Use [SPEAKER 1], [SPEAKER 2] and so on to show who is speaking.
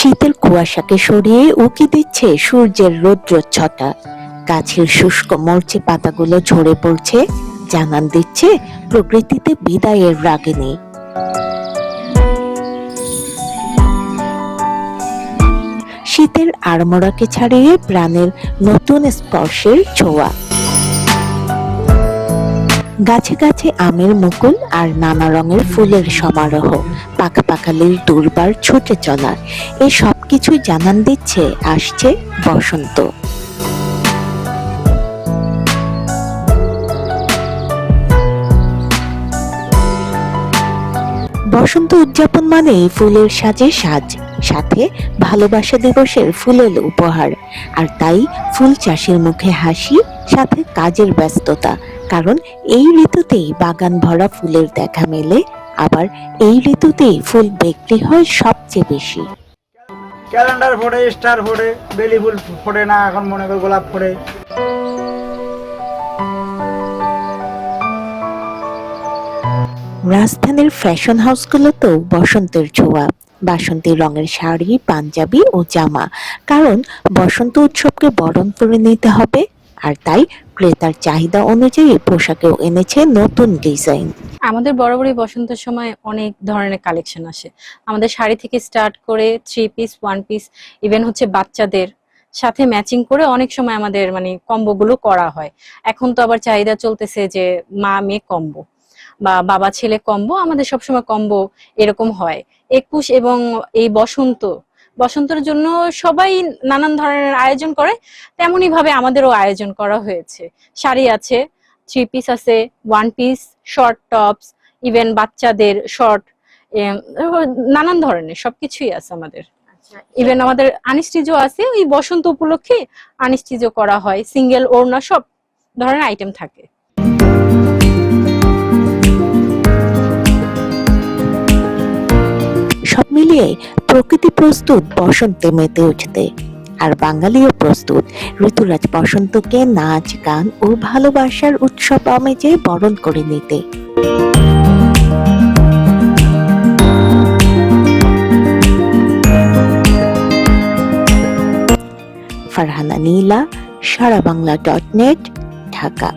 [SPEAKER 1] শীতের কুয়াশাকে সরিয়ে উকি দিচ্ছে সূর্যের রৌদ্রচ্ছটা। গাছের শুষ্ক মরচে পাতাগুলো ঝরে পড়ছে, জানান দিচ্ছে প্রকৃতিতে বিদায়ের রাগিনী। শীতের আড়মোড়াকে ছাড়িয়ে প্রাণের নতুন স্পর্শের ছোঁয়া। গাছে গাছে আমের মুকুল আর নানা রঙের ফুলের সমারোহ, পাখাপাখালির দুর্বার ছুটে চলা, এই সবকিছুই জানান দিচ্ছে আসছে বসন্ত। বসন্ত উদযাপন মানেই ফুলের সাজে সাজ, সাথে ভালোবাসা দিবসের ফুলের উপহার। আর তাই ফুল চাষির মুখে হাসি, সাথে কাজের ব্যস্ততা, কারণ এই ঋতুতেই বাগান ভরা ফুলের দেখা মেলে। আবার এই ঋতুতেই ফুল বিক্রি হয় সবচেয়ে বেশি।
[SPEAKER 2] ক্যালেন্ডার ফোড়ে, স্টার ফোড়ে, বেলি ফুল ফোড়ে না, এখন মনে করে গোলাপ ফোড়ে।
[SPEAKER 1] রাজধানীর ফ্যাশন হাউসগুলোতেও বসন্তের ছোঁয়া, বাসন্তী রঙের শাড়ি, পাঞ্জাবি ও জামা, কারণ বসন্ত উৎসবকে বরণ করে নিতে হবে। আর তাই ক্রেতার চাহিদা অনুযায়ী পোশাকেও এনেছে নতুন ডিজাইন।
[SPEAKER 3] আমাদের বরাবরই বসন্তের সময় অনেক ধরনের কালেকশন আসে। আমাদের শাড়ি থেকে স্টার্ট করে 3 পিস, 1 পিস, ইভেন হচ্ছে বাচ্চাদের সাথে ম্যাচিং করে অনেক সময় আমাদের কম্বো গুলো করা হয়। এখন তো আবার চাহিদা চলতেছে যে মা মেয়ে কম্বো বা বাবা ছেলে কম্বো, আমাদের সবসময় কম্বো এরকম হয়। 21 এবং এই বসন্তের জন্য সবাই নানান ধরনের আয়োজন করে, তেমনি ভাবে আমাদেরও আয়োজন করা হয়েছে। শাড়ি আছে, 3 পিস আছে, 1 পিস, শর্ট টপস, ইভেন বাচ্চাদের শর্ট, নানান ধরনের সবকিছুই আছে আমাদের। ইভেন আমাদের আনস্টিচও আছে, ওই বসন্ত উপলক্ষে আনস্টিচও করা হয়, সিঙ্গেল ওড়না সব ধরনের আইটেম থাকে।
[SPEAKER 1] সব মিলিয়ে প্রকৃতি প্রস্তুত বসন্তে মেতে উঠতে, আর বাঙালিও প্রস্তুত ঋতুরাজ বসন্তকে নাচ, গান ও ভালোবাসার উৎসব আমেজে বরণ করে নিতে। ফারহানা নীলা, সারাবাংলা.net, ঢাকা।